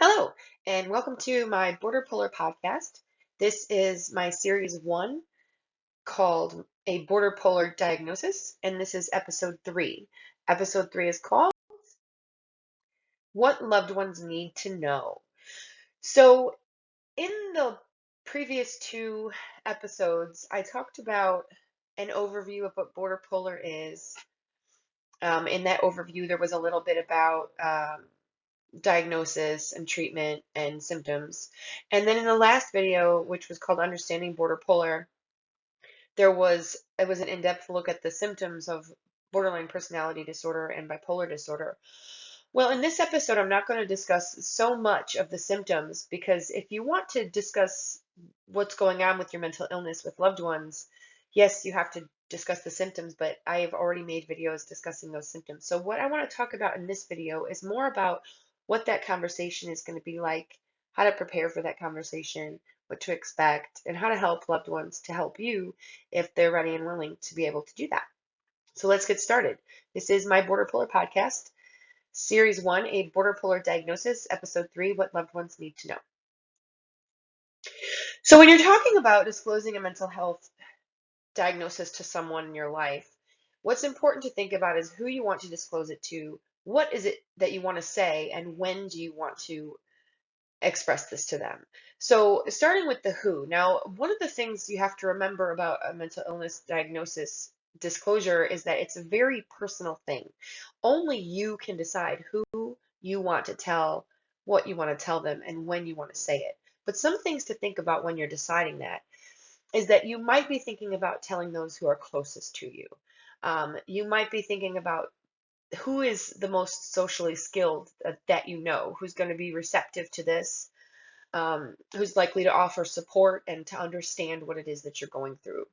Hello, and welcome to my Borderpolar podcast. This is my series one called A Borderpolar Diagnosis, and this is episode three. Episode three is called What Loved Ones Need to Know. So, in the previous two episodes, I talked about an overview of what borderpolar is. In that overview, there was a little bit about diagnosis and treatment and symptoms. And then in the last video, which was called Understanding Borderpolar, it was an in-depth look at the symptoms of borderline personality disorder and bipolar disorder. Well, in this episode, I'm not going to discuss so much of the symptoms because if you want to discuss what's going on with your mental illness with loved ones, yes, you have to discuss the symptoms, but I have already made videos discussing those symptoms. So what I want to talk about in this video is more about what that conversation is going to be like, how to prepare for that conversation, what to expect, and how to help loved ones to help you if they're ready and willing to be able to do that. So let's get started. This is my Borderpolar podcast. Series 1, A Borderpolar Diagnosis, Episode 3, What Loved Ones Need to Know. So when you're talking about disclosing a mental health diagnosis to someone in your life, what's important to think about is who you want to disclose it to, what is it that you want to say, and when do you want to express this to them. So starting with the who. Now, one of the things you have to remember about a mental illness diagnosis disclosure is that it's a very personal thing. Only you can decide who you want to tell, what you want to tell them, and when you want to say it. But some things to think about when you're deciding that is that you might be thinking about telling those who are closest to you. You might be thinking about who is the most socially skilled that you know, who's going to be receptive to this, who's likely to offer support and to understand what it is that you're going through.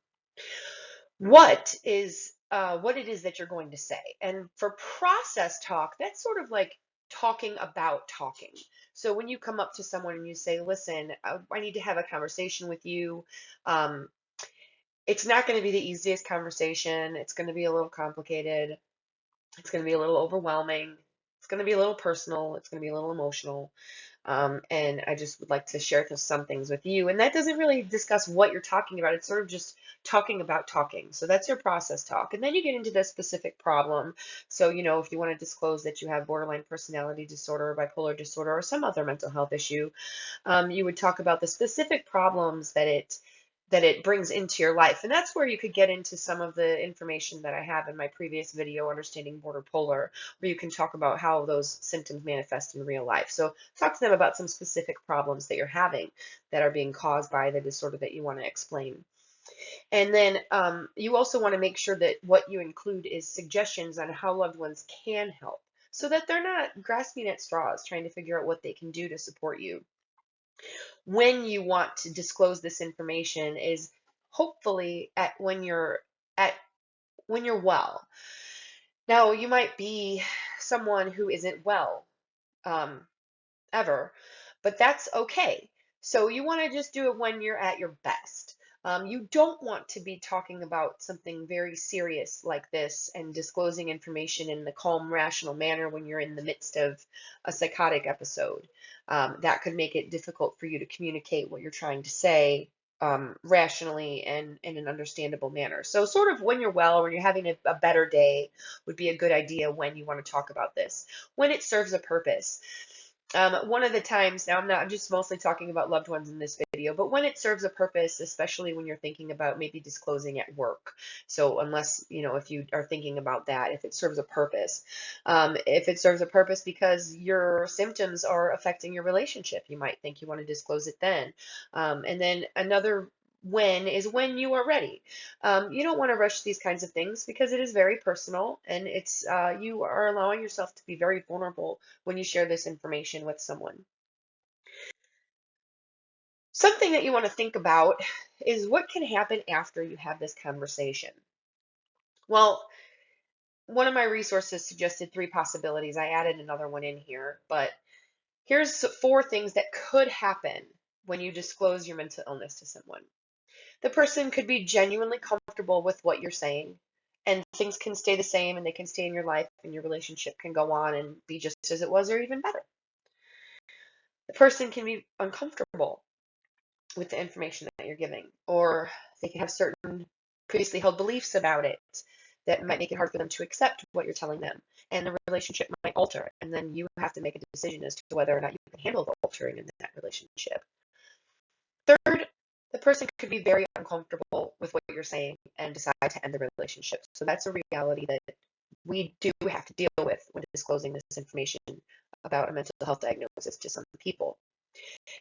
What it is that you're going to say. And for process talk, that's sort of like talking about talking. So when you come up to someone and you say, listen, I need to have a conversation with you. Um, it's not going to be the easiest conversation. It's going to be a little complicated. It's going to be a little overwhelming. It's going to be a little personal. It's going to be a little emotional. And I just would like to share some things with you. And that doesn't really discuss what you're talking about. It's sort of just talking about talking. So that's your process talk. And then you get into the specific problem. So, if you want to disclose that you have borderline personality disorder or bipolar disorder or some other mental health issue, you would talk about the specific problems that it brings into your life. And that's where you could get into some of the information that I have in my previous video, Understanding Borderpolar, where you can talk about how those symptoms manifest in real life. So talk to them about some specific problems that you're having that are being caused by the disorder that you want to explain. And then you also want to make sure that what you include is suggestions on how loved ones can help so that they're not grasping at straws, trying to figure out what they can do to support you. When you want to disclose this information is hopefully at when you're well. Now, you might be someone who isn't well um, ever, but that's okay. So you want to just do it when you're at your best. You don't want to be talking about something very serious like this and disclosing information in the calm, rational manner when you're in the midst of a psychotic episode. That could make it difficult for you to communicate what you're trying to say rationally and in an understandable manner. So sort of when you're well, when you're having a better day would be a good idea when you want to talk about this, when it serves a purpose. One of the times, now I'm just mostly talking about loved ones in this video, but when it serves a purpose, especially when you're thinking about maybe disclosing at work. So unless, if you are thinking about that, if it serves a purpose. If it serves a purpose because your symptoms are affecting your relationship, you might think you want to disclose it then. And then another when is when you are ready. You don't want to rush these kinds of things because it is very personal and it's you are allowing yourself to be very vulnerable when you share this information with someone. Something that you want to think about is what can happen after you have this conversation. Well, one of my resources suggested 3 possibilities. I added another one in here, but here's 4 things that could happen when you disclose your mental illness to someone. The person could be genuinely comfortable with what you're saying, and things can stay the same and they can stay in your life and your relationship can go on and be just as it was or even better. The person can be uncomfortable with the information that you're giving, or they can have certain previously held beliefs about it that might make it hard for them to accept what you're telling them, and the relationship might alter, and then you have to make a decision as to whether or not you can handle the altering in that relationship. Third, the person could be very uncomfortable with what you're saying and decide to end the relationship. So that's a reality that we do have to deal with when disclosing this information about a mental health diagnosis to some people.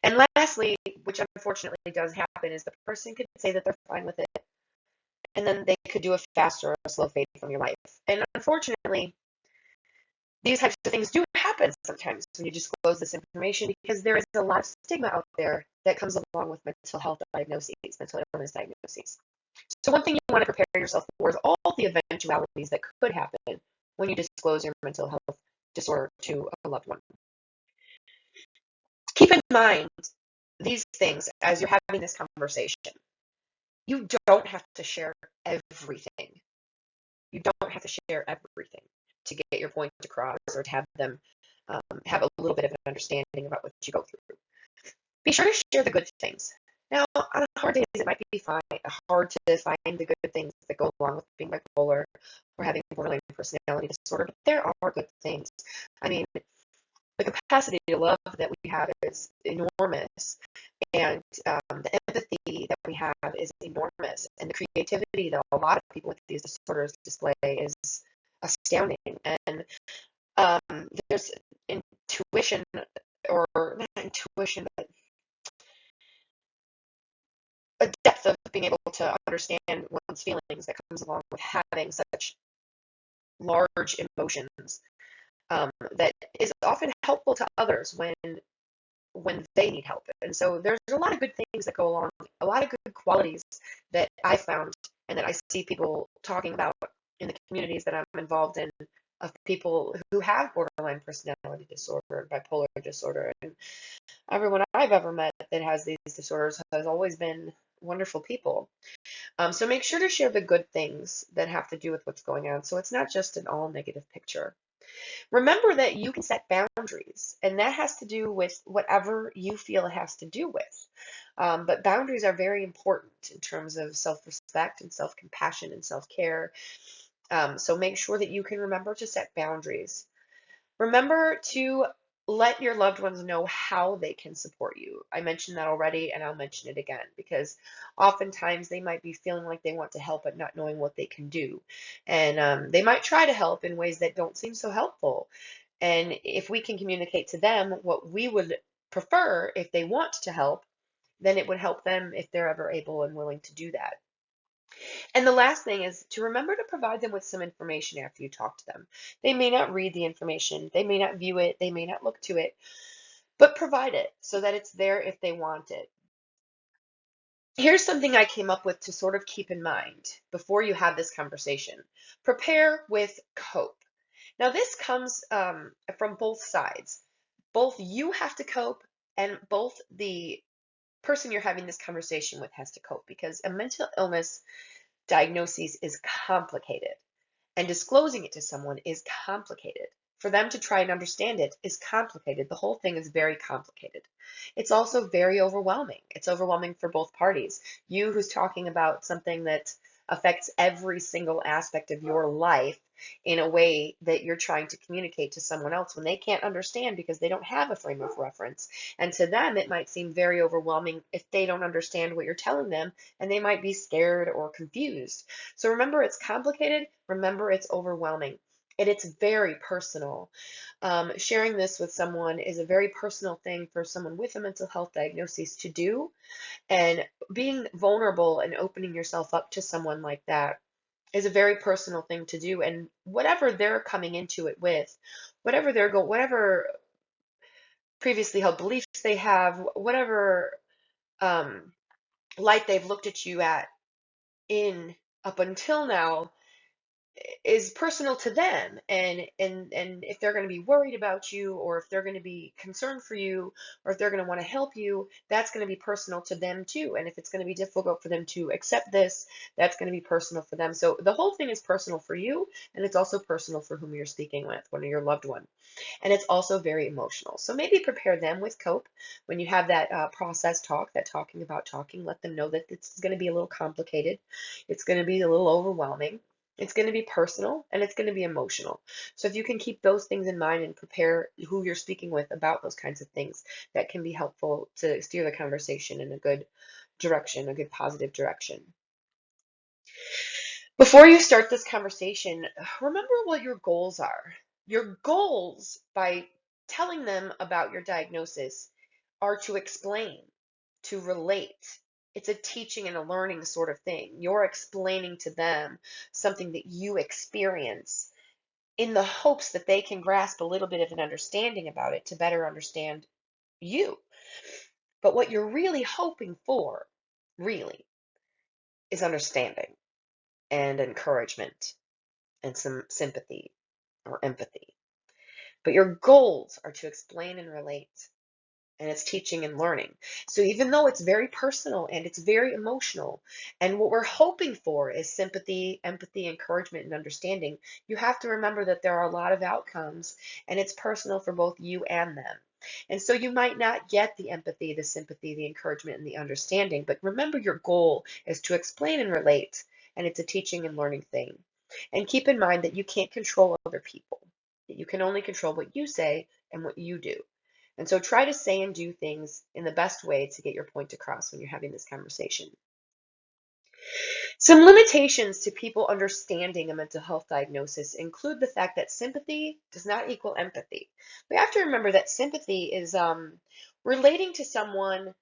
And lastly, which unfortunately does happen, is the person could say that they're fine with it, and then they could do a fast or a slow fade from your life. And unfortunately, these types of things do happen sometimes when you disclose this information, because there is a lot of stigma out there that comes along with mental health diagnoses, mental illness diagnoses. So one thing you want to prepare yourself for is all the eventualities that could happen when you disclose your mental health disorder to a loved one. Keep in mind these things as you're having this conversation. You don't have to share everything. You don't have to share everything to get your point across, or to have them have a little bit of an understanding about what you go through. Be sure to share the good things. Now, on hard days, it might be hard to find the good things that go along with being bipolar or having borderline personality disorder, but there are good things. I mean, the capacity to love that we have is enormous, and the empathy that we have is enormous, and the creativity that a lot of people with these disorders display is astounding. And there's intuition, or not intuition, but a depth of being able to understand one's feelings that comes along with having such large emotions, that is often helpful to others when they need help. And so there's a lot of good things that go along, a lot of good qualities that I found and that I see people talking about in the communities that I'm involved in, of people who have borderline personality disorder, bipolar disorder, and everyone I've ever met that has these disorders has always been wonderful people. So make sure to share the good things that have to do with what's going on, so it's not just an all negative picture. Remember that you can set boundaries, and that has to do with whatever you feel it has to do with. But boundaries are very important in terms of self-respect and self-compassion and self-care. So make sure that you can remember to set boundaries. Remember to let your loved ones know how they can support you. I mentioned that already, and I'll mention it again, because oftentimes they might be feeling like they want to help but not knowing what they can do. And they might try to help in ways that don't seem so helpful. And if we can communicate to them what we would prefer if they want to help, then it would help them if they're ever able and willing to do that. And the last thing is to remember to provide them with some information after you talk to them. They may not read the information, they may not view it, they may not look to it, but provide it so that it's there if they want it. Here's something I came up with to sort of keep in mind before you have this conversation. Prepare with cope. Now, this comes from both sides. Both you have to cope, and both the person you're having this conversation with has to cope, because a mental illness diagnosis is complicated, and disclosing it to someone is complicated. For them to try and understand it is complicated. The whole thing is very complicated. It's also very overwhelming. It's overwhelming for both parties. You, who's talking about something that affects every single aspect of your life in a way that you're trying to communicate to someone else when they can't understand because they don't have a frame of reference. And to them, it might seem very overwhelming if they don't understand what you're telling them, and they might be scared or confused. So remember, it's complicated. Remember, it's overwhelming. And it's very personal. Sharing this with someone is a very personal thing for someone with a mental health diagnosis to do. And being vulnerable and opening yourself up to someone like that is a very personal thing to do. And whatever they're coming into it with, whatever previously held beliefs they have, whatever um, light they've looked at you at in up until now, is personal to them, and if they're going to be worried about you, or if they're going to be concerned for you, or if they're going to want to help you, that's going to be personal to them too. And if it's going to be difficult for them to accept this, that's going to be personal for them. So the whole thing is personal for you, and it's also personal for whom you're speaking with, one of your loved one. And it's also very emotional. So maybe prepare them with cope when you have that process talk, that talking about talking. Let them know that it's going to be a little complicated. It's going to be a little overwhelming. It's going to be personal, and it's going to be emotional. So if you can keep those things in mind and prepare who you're speaking with about those kinds of things, that can be helpful to steer the conversation in a good direction, a good positive direction. Before you start this conversation, remember what your goals are. Your goals, by telling them about your diagnosis, are to explain, to relate. It's a teaching and a learning sort of thing. You're explaining to them something that you experience in the hopes that they can grasp a little bit of an understanding about it to better understand you. But what you're really hoping for, really, is understanding and encouragement and some sympathy or empathy. But your goals are to explain and relate, and it's teaching and learning. So even though it's very personal and it's very emotional, and what we're hoping for is sympathy, empathy, encouragement, and understanding, you have to remember that there are a lot of outcomes, and it's personal for both you and them. And so you might not get the empathy, the sympathy, the encouragement, and the understanding, but remember your goal is to explain and relate, and it's a teaching and learning thing. And keep in mind that you can't control other people. You can only control what you say and what you do. And so try to say and do things in the best way to get your point across when you're having this conversation. Some limitations to people understanding a mental health diagnosis include the fact that sympathy does not equal empathy. We have to remember that sympathy is relating to someone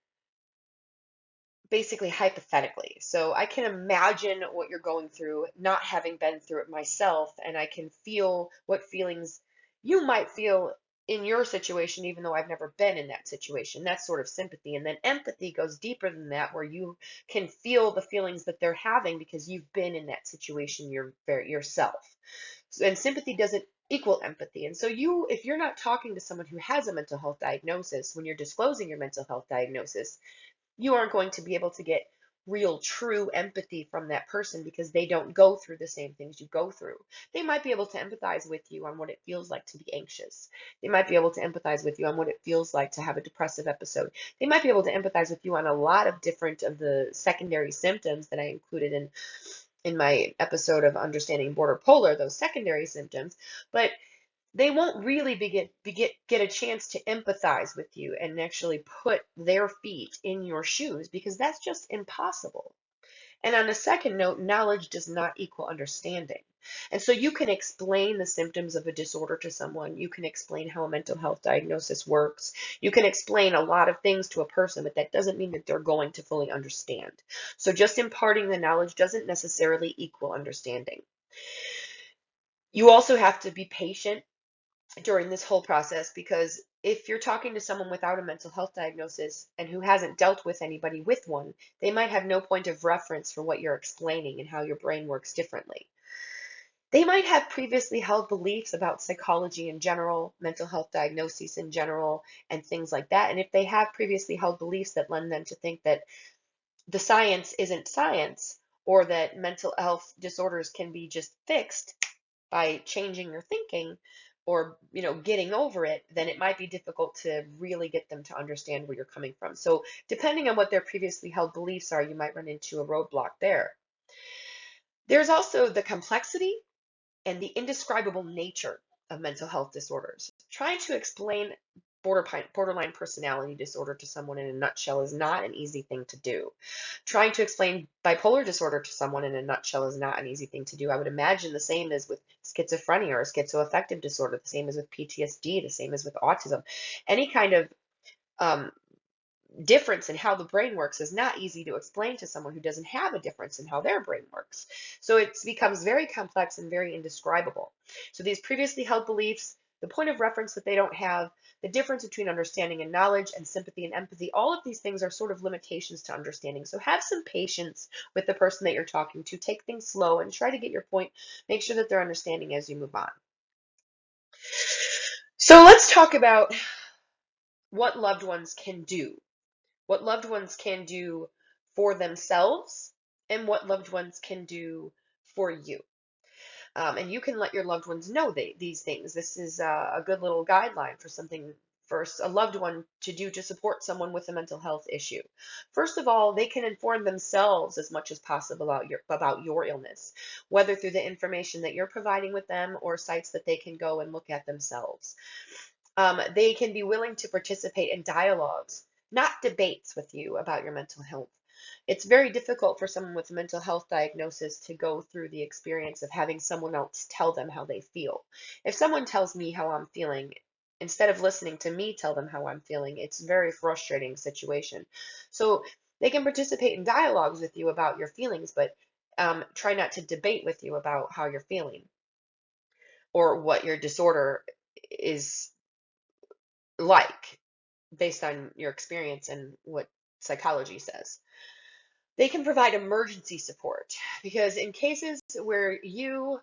basically hypothetically. So I can imagine what you're going through, not having been through it myself, and I can feel what feelings you might feel in your situation, even though I've never been in that situation. That's sort of sympathy. And then empathy goes deeper than that, where you can feel the feelings that they're having because you've been in that situation yourself. And sympathy doesn't equal empathy. And so if you're not talking to someone who has a mental health diagnosis, when you're disclosing your mental health diagnosis, you aren't going to be able to get real true empathy from that person because they don't go through the same things you go through. They might be able to empathize with you on what it feels like to be anxious. They might be able to empathize with you on what it feels like to have a depressive episode. They might be able to empathize with you on a lot of different of the secondary symptoms that I included in my episode of Understanding Borderpolar, those secondary symptoms, but they won't really get a chance to empathize with you and actually put their feet in your shoes, because that's just impossible. And on a second note, knowledge does not equal understanding. And so you can explain the symptoms of a disorder to someone. You can explain how a mental health diagnosis works. You can explain a lot of things to a person, but that doesn't mean that they're going to fully understand. So just imparting the knowledge doesn't necessarily equal understanding. You also have to be patient during this whole process, because if you're talking to someone without a mental health diagnosis and who hasn't dealt with anybody with one, they might have no point of reference for what you're explaining and how your brain works differently. They might have previously held beliefs about psychology in general, mental health diagnoses in general, and things like that. And if they have previously held beliefs that lend them to think that the science isn't science, or that mental health disorders can be just fixed by changing your thinking, or getting over it, then it might be difficult to really get them to understand where you're coming from. So depending on what their previously held beliefs are, you might run into a roadblock there. There's also the complexity and the indescribable nature of mental health disorders. Trying to explain borderline personality disorder to someone in a nutshell is not an easy thing to do. Trying to explain bipolar disorder to someone in a nutshell is not an easy thing to do. I would imagine the same as with schizophrenia or schizoaffective disorder, the same as with PTSD, the same as with autism. Any kind of um, difference in how the brain works is not easy to explain to someone who doesn't have a difference in how their brain works. So it becomes very complex and very indescribable. So these previously held beliefs, the point of reference that they don't have, the difference between understanding and knowledge, and sympathy and empathy. All of these things are sort of limitations to understanding. So have some patience with the person that you're talking to. Take things slow and try to get your point. Make sure that they're understanding as you move on. So let's talk about what loved ones can do. What loved ones can do for themselves and what loved ones can do for you. And you can let your loved ones know these things. This is a good little guideline for something for a loved one to do to support someone with a mental health issue. First of all, they can inform themselves as much as possible about your illness, whether through the information that you're providing with them or sites that they can go and look at themselves. They can be willing to participate in dialogues, not debates with you about your mental health. It's very difficult for someone with a mental health diagnosis to go through the experience of having someone else tell them how they feel. If someone tells me how I'm feeling, instead of listening to me tell them how I'm feeling, it's a very frustrating situation. So they can participate in dialogues with you about your feelings, but try not to debate with you about how you're feeling or what your disorder is like based on your experience and what psychology says. They can provide emergency support because in cases where you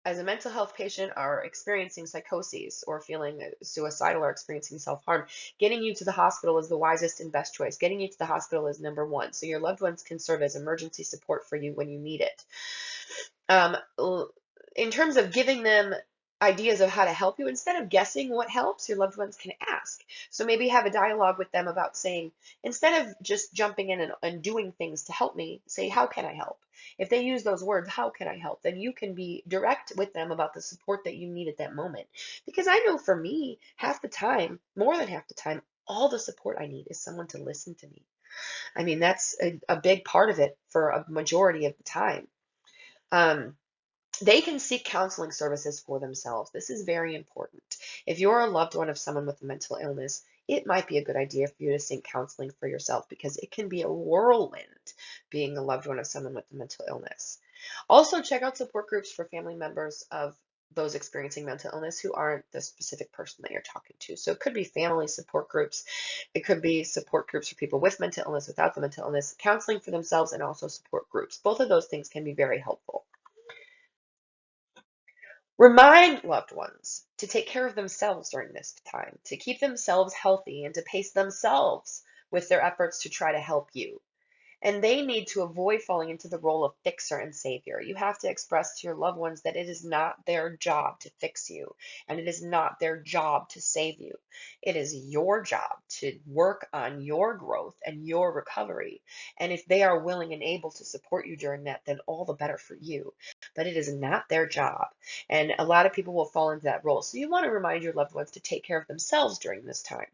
as a mental health patient are experiencing psychoses or feeling suicidal or experiencing self-harm, getting you to the hospital is the wisest and best choice. Getting you to the hospital is number one. So your loved ones can serve as emergency support for you when you need it. In terms of giving them ideas of how to help you, instead of guessing what helps, your loved ones can ask. So maybe have a dialogue with them about saying, instead of just jumping in and doing things to help me, say, how can I help? If they use those words, how can I help? Then you can be direct with them about the support that you need at that moment. Because I know for me, half the time, more than half the time, all the support I need is someone to listen to me. I mean, that's a big part of it for a majority of the time. They can seek counseling services for themselves. This is very important. If you're a loved one of someone with a mental illness, it might be a good idea for you to seek counseling for yourself because it can be a whirlwind being a loved one of someone with a mental illness. Also, check out support groups for family members of those experiencing mental illness who aren't the specific person that you're talking to. So it could be family support groups. It could be support groups for people with mental illness, without the mental illness, counseling for themselves, and also support groups. Both of those things can be very helpful. Remind loved ones to take care of themselves during this time, to keep themselves healthy and to pace themselves with their efforts to try to help you. And they need to avoid falling into the role of fixer and savior. You have to express to your loved ones that it is not their job to fix you, and it is not their job to save you. It is your job to work on your growth and your recovery. And if they are willing and able to support you during that, then all the better for you. But it is not their job. And a lot of people will fall into that role. So you want to remind your loved ones to take care of themselves during this time.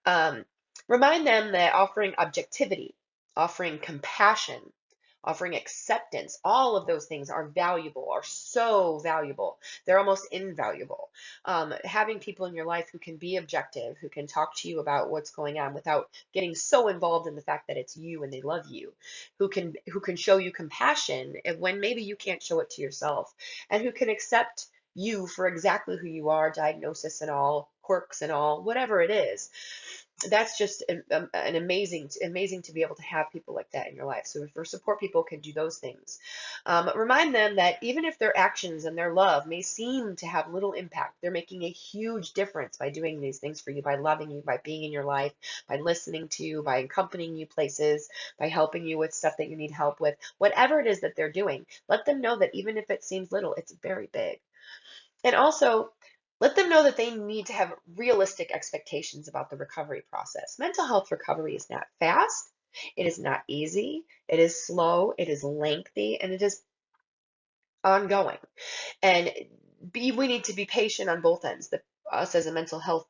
Um, Remind them that offering objectivity, offering compassion, offering acceptance, all of those things are valuable, are so valuable. They're almost invaluable. Having people in your life who can be objective, who can talk to you about what's going on without getting so involved in the fact that it's you and they love you, who can show you compassion when maybe you can't show it to yourself, and who can accept you for exactly who you are, diagnosis and all, quirks and all, whatever it is. That's just an amazing to be able to have people like that in your life. So if your support people can do those things, remind them that even if their actions and their love may seem to have little impact, they're making a huge difference by doing these things for you, by loving you, by being in your life, by listening to you, by accompanying you places, by helping you with stuff that you need help with. Whatever it is that they're doing, let them know that even if it seems little, it's very big. And also, let them know that they need to have realistic expectations about the recovery process. Mental health recovery is not fast, it is not easy, it is slow, it is lengthy, and it is ongoing. And we need to be patient on both ends, us as a mental health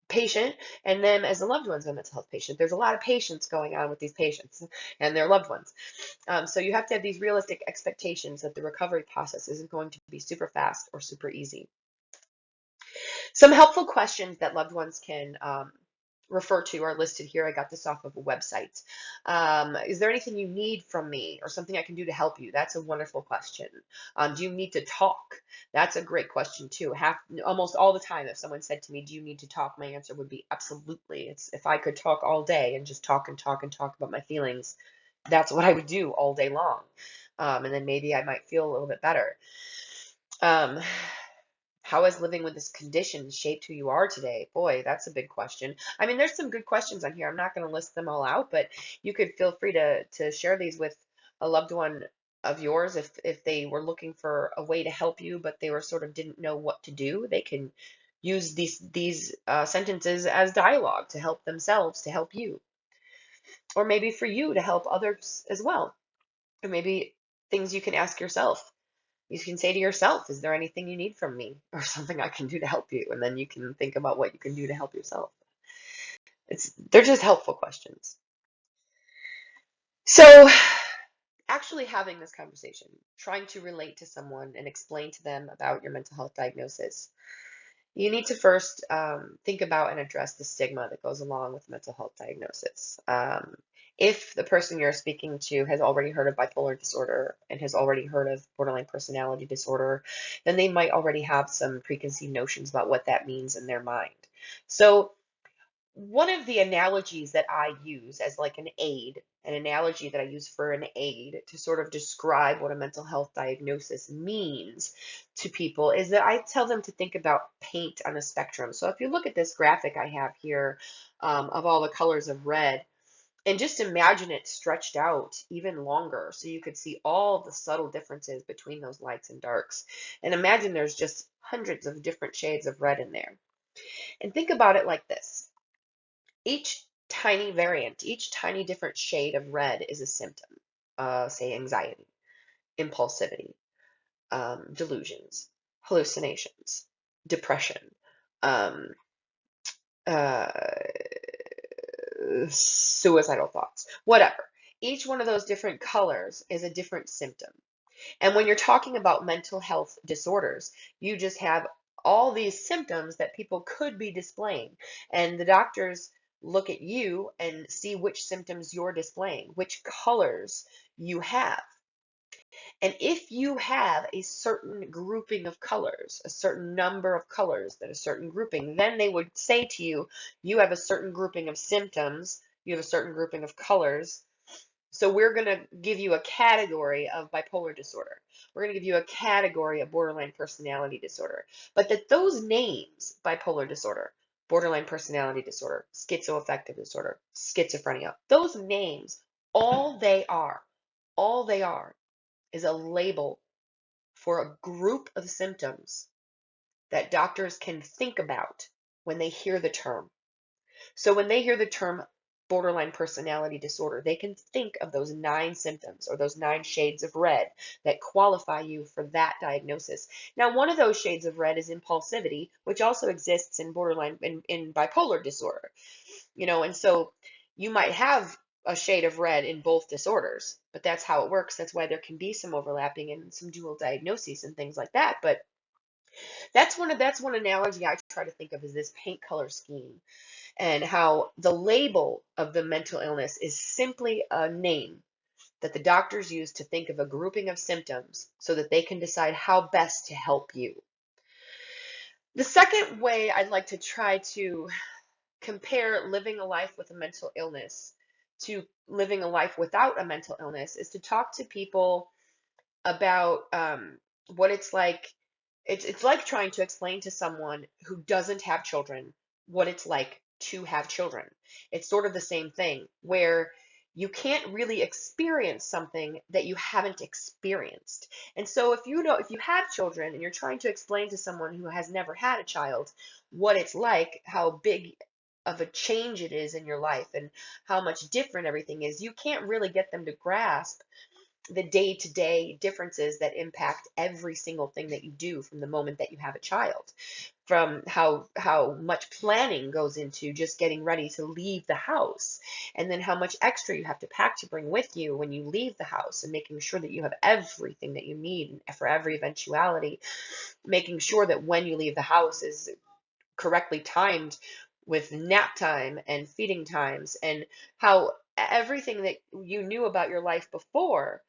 patient and them as the loved ones of a mental health patient. There's a lot of patience going on with these patients and their loved ones. So you have to have these realistic expectations that the recovery process isn't going to be super fast or super easy. Some helpful questions that loved ones can refer to are listed here. I got this off of a website. Is there anything you need from me or something I can do to help you? That's a wonderful question. Do you need to talk? That's a great question too. Almost all the time, if someone said to me, "Do you need to talk?" my answer would be absolutely. It's if I could talk all day and just talk and talk and talk about my feelings, that's what I would do all day long. And then maybe I might feel a little bit better. Um, how has living with this condition shaped who you are today? Boy, that's a big question. I mean, there's some good questions on here. I'm not going to list them all out, but you could feel free to share these with a loved one of yours if they were looking for a way to help you, but they were sort of didn't know what to do. They can use these sentences as dialogue to help themselves, to help you, or maybe for you to help others as well, or maybe things you can ask yourself. You can say to yourself, is there anything you need from me or something I can do to help you? And then you can think about what you can do to help yourself. They're just helpful questions. So actually having this conversation, trying to relate to someone and explain to them about your mental health diagnosis, you need to first think about and address the stigma that goes along with mental health diagnosis. If the person you're speaking to has already heard of bipolar disorder and has already heard of borderline personality disorder, then they might already have some preconceived notions about what that means in their mind. So one of the analogies that I use as like an analogy that I use for an aid to sort of describe what a mental health diagnosis means to people is that I tell them to think about paint on a spectrum. So if you look at this graphic I have here of all the colors of red, and just imagine it stretched out even longer so you could see all the subtle differences between those lights and darks. And imagine there's just hundreds of different shades of red in there. And think about it like this. Each tiny variant, each tiny different shade of red is a symptom. Say anxiety, impulsivity, delusions, hallucinations, depression, um, uh, suicidal thoughts, whatever. Each one of those different colors is a different symptom. And when you're talking about mental health disorders, you just have all these symptoms that people could be displaying. And the doctors look at you and see which symptoms you're displaying, which colors you have. And if you have a certain grouping of colors, a certain number of colors, that a certain grouping, then they would say to you, you have a certain grouping of symptoms, you have a certain grouping of colors, so we're going to give you a category of bipolar disorder. We're going to give you a category of borderline personality disorder. But that those names, bipolar disorder, borderline personality disorder, schizoaffective disorder, schizophrenia, those names, all they are, all they are is a label for a group of symptoms that doctors can think about when they hear the term. So when they hear the term borderline personality disorder, they can think of those 9 symptoms or those 9 shades of red that qualify you for that diagnosis. Now, one of those shades of red is impulsivity, which also exists in borderline in bipolar disorder. And so you might have a shade of red in both disorders, but that's how it works. That's why there can be some overlapping and some dual diagnoses and things like that. But that's one analogy I try to think of is this paint color scheme, and how the label of the mental illness is simply a name that the doctors use to think of a grouping of symptoms so that they can decide how best to help you. The second way I'd like to try to compare living a life with a mental illness to living a life without a mental illness is to talk to people about what it's like. It's like trying to explain to someone who doesn't have children what it's like to have children. It's sort of the same thing where you can't really experience something that you haven't experienced. And so if you have children and you're trying to explain to someone who has never had a child what it's like, how big of a change it is in your life and how much different everything is, you can't really get them to grasp the day-to-day differences that impact every single thing that you do from the moment that you have a child, from how much planning goes into just getting ready to leave the house, and then how much extra you have to pack to bring with you when you leave the house, and making sure that you have everything that you need for every eventuality, making sure that when you leave the house is correctly timed with nap time and feeding times, and how everything that you knew about your life before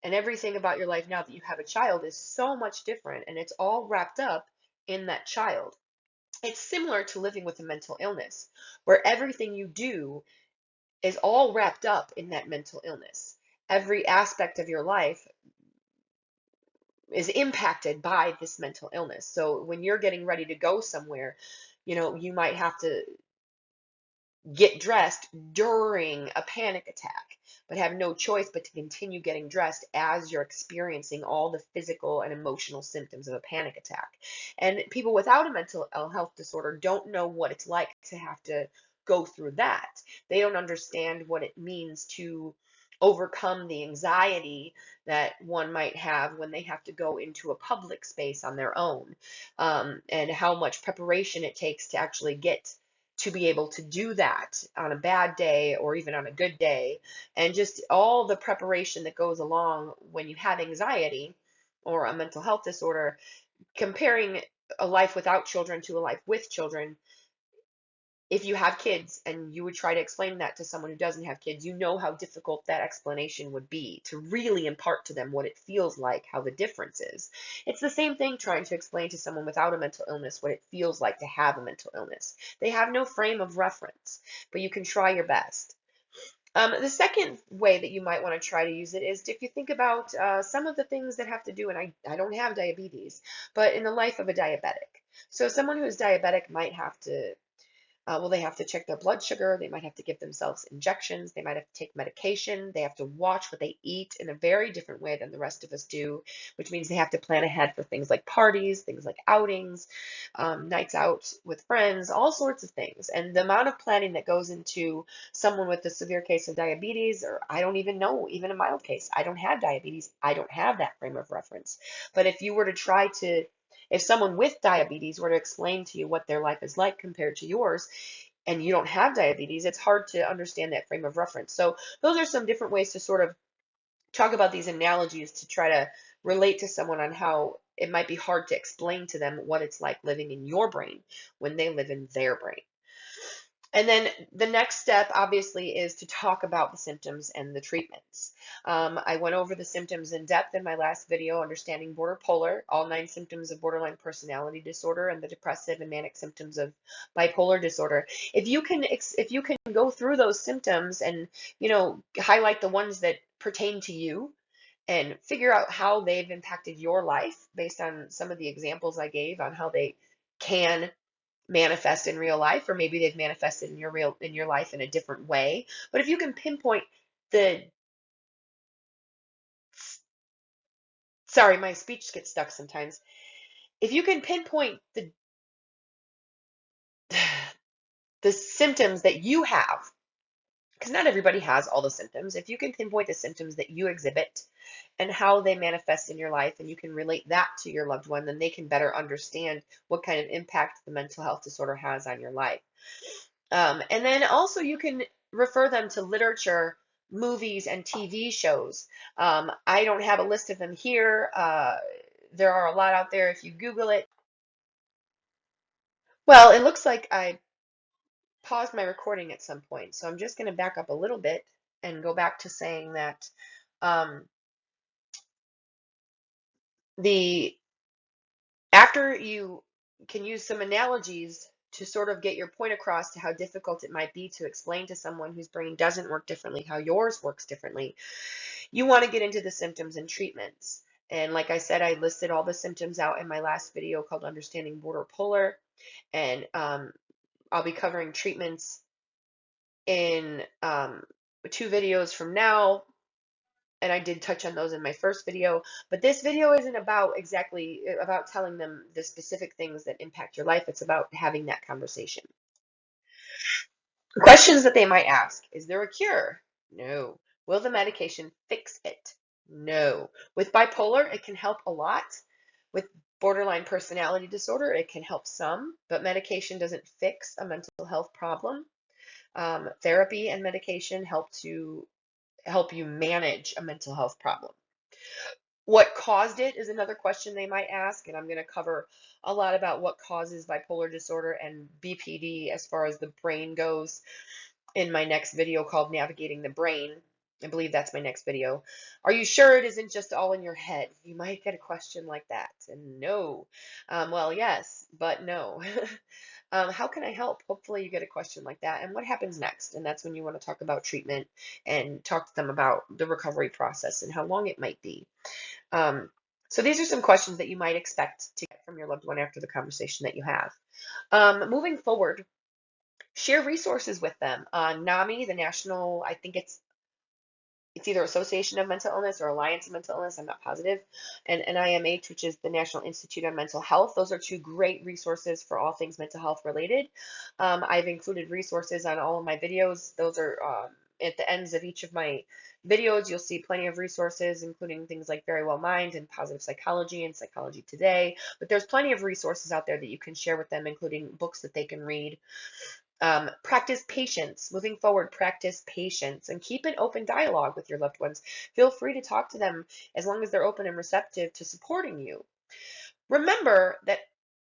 and everything about your life now that you have a child is so much different, and it's all wrapped up in that child. It's similar to living with a mental illness, where everything you do is all wrapped up in that mental illness. Every aspect of your life is impacted by this mental illness. So when you're getting ready to go somewhere, you might have to get dressed during a panic attack, but have no choice but to continue getting dressed as you're experiencing all the physical and emotional symptoms of a panic attack. And people without a mental health disorder don't know what it's like to have to go through that. They don't understand what it means to overcome the anxiety that one might have when they have to go into a public space on their own, and how much preparation it takes to actually get to be able to do that on a bad day or even on a good day, and just all the preparation that goes along when you have anxiety or a mental health disorder. Comparing a life without children to a life with children, if you have kids and you would try to explain that to someone who doesn't have kids, you know how difficult that explanation would be to really impart to them what it feels like, how the difference is. It's the same thing trying to explain to someone without a mental illness what it feels like to have a mental illness. They have no frame of reference, but you can try your best. The second way that you might want to try to use it is if you think about some of the things that have to do, and I don't have diabetes, but in the life of a diabetic. So someone who's diabetic might have to they have to check their blood sugar. They might have to give themselves injections. They might have to take medication. They have to watch what they eat in a very different way than the rest of us do, which means they have to plan ahead for things like parties, things like outings, nights out with friends, all sorts of things. And the amount of planning that goes into someone with a severe case of diabetes, or I don't even know, even a mild case, I don't have diabetes. I don't have that frame of reference. But if you were to try to if someone with diabetes were to explain to you what their life is like compared to yours, and you don't have diabetes, it's hard to understand that frame of reference. So those are some different ways to sort of talk about these analogies to try to relate to someone on how it might be hard to explain to them what it's like living in your brain when they live in their brain. And then the next step, obviously, is to talk about the symptoms and the treatments. I went over the symptoms in depth in my last video, Understanding Borderpolar, all 9 symptoms of borderline personality disorder, and the depressive and manic symptoms of bipolar disorder. If you can go through those symptoms and highlight the ones that pertain to you, and figure out how they've impacted your life based on some of the examples I gave on how they can manifest in real life, or maybe they've manifested in your life in a different way. But if you can pinpoint the sorry, my speech gets stuck sometimes. If you can pinpoint the symptoms that you have, because not everybody has all the symptoms. If you can pinpoint the symptoms that you exhibit and how they manifest in your life, and you can relate that to your loved one, then they can better understand what kind of impact the mental health disorder has on your life. And then also you can refer them to literature, movies, and TV shows. I don't have a list of them here. There are a lot out there if you Google it. Well, it looks like I paused my recording at some point, so I'm just going to back up a little bit and go back to saying that um, the after you can use some analogies to sort of get your point across to how difficult it might be to explain to someone whose brain doesn't work differently how yours works differently. You want to get into the symptoms and treatments. And like I said, I listed all the symptoms out in my last video called Understanding Borderpolar. And I'll be covering treatments in 2 videos from now. And I did touch on those in my first video. But this video isn't about exactly about telling them the specific things that impact your life. It's about having that conversation. Questions that they might ask: is there a cure? No. Will the medication fix it? No. With bipolar, it can help a lot. With borderline personality disorder, it can help some, but medication doesn't fix a mental health problem. Therapy and medication help you manage a mental health problem. What caused it is another question they might ask, and I'm going to cover a lot about what causes bipolar disorder and BPD as far as the brain goes in my next video called Navigating the Brain. I believe that's my next video. Are you sure it isn't just all in your head? You might get a question like that. And no. Well, yes, but no. How can I help? Hopefully you get a question like that. And what happens next? And that's when you want to talk about treatment and talk to them about the recovery process and how long it might be. So these are some questions that you might expect to get from your loved one after the conversation that you have. Moving forward, share resources with them. NAMI, the national, I think it's either Association of Mental Illness or Alliance of Mental Illness, I'm not positive, and NIMH, which is the National Institute on Mental Health. Those are two great resources for all things mental health related. I've included resources on all of my videos. Those are at the ends of each of my videos. You'll see plenty of resources, including things like Very Well Mind and Positive Psychology and Psychology Today. But there's plenty of resources out there that you can share with them, including books that they can read. Practice patience. Moving forward, practice patience and keep an open dialogue with your loved ones. Feel free to talk to them as long as they're open and receptive to supporting you. Remember that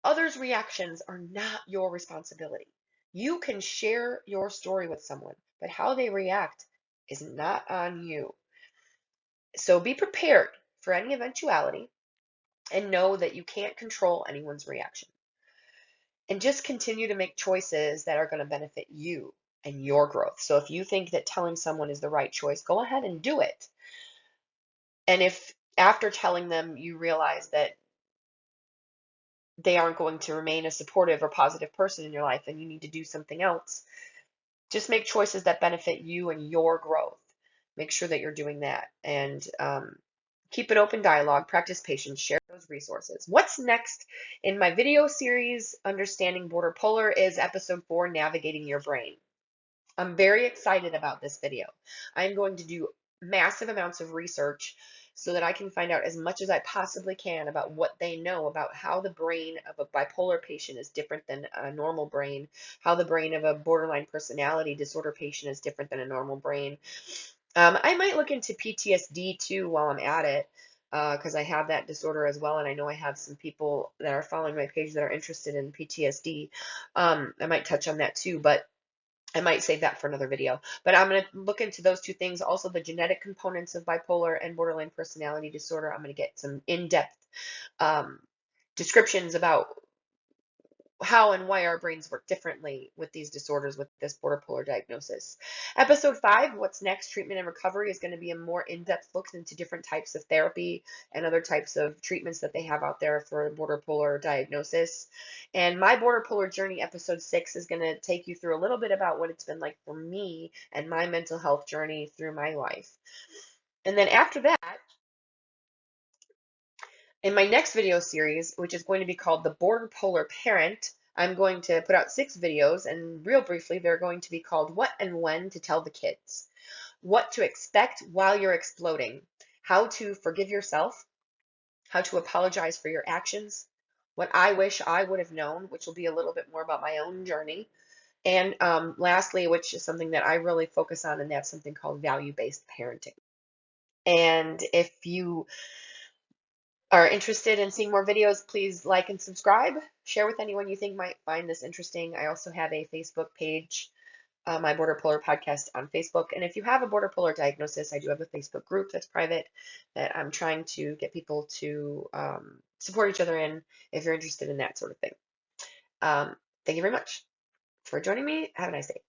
others' reactions are not your responsibility. You can share your story with someone, but how they react is not on you. So be prepared for any eventuality and know that you can't control anyone's reaction. And just continue to make choices that are going to benefit you and your growth. So if you think that telling someone is the right choice, go ahead and do it. And if after telling them you realize that they aren't going to remain a supportive or positive person in your life and you need to do something else, just make choices that benefit you and your growth. Make sure that you're doing that. And keep an open dialogue, practice patience, share those resources. What's next in my video series, Understanding Borderpolar, is episode 4, Navigating Your Brain. I'm very excited about this video. I'm going to do massive amounts of research so that I can find out as much as I possibly can about what they know about how the brain of a bipolar patient is different than a normal brain, how the brain of a borderline personality disorder patient is different than a normal brain. I might look into PTSD too while I'm at it, because I have that disorder as well, and I know I have some people that are following my page that are interested in PTSD. I might touch on that too, but I might save that for another video. But I'm going to look into those two things, also the genetic components of bipolar and borderline personality disorder. I'm going to get some in-depth descriptions about how and why our brains work differently with these disorders, with this borderpolar diagnosis. Episode 5, What's Next? Treatment and Recovery, is going to be a more in-depth look into different types of therapy and other types of treatments that they have out there for borderpolar diagnosis. And my borderpolar journey, episode 6, is going to take you through a little bit about what it's been like for me and my mental health journey through my life. And then after that, in my next video series, which is going to be called The Borderpolar Parent, I'm going to put out 6 videos, and real briefly, they're going to be called What and When to Tell the Kids, What to Expect While You're Exploding, How to Forgive Yourself, How to Apologize for Your Actions, What I Wish I Would Have Known, which will be a little bit more about my own journey, and lastly, which is something that I really focus on, and that's something called value-based parenting. And if you are interested in seeing more videos, please like and subscribe. Share with anyone you think might find this interesting. I also have a Facebook page, my Borderpolar podcast on Facebook. And if you have a borderpolar diagnosis, I do have a Facebook group that's private that I'm trying to get people to support each other in if you're interested in that sort of thing. Thank you very much for joining me. Have a nice day.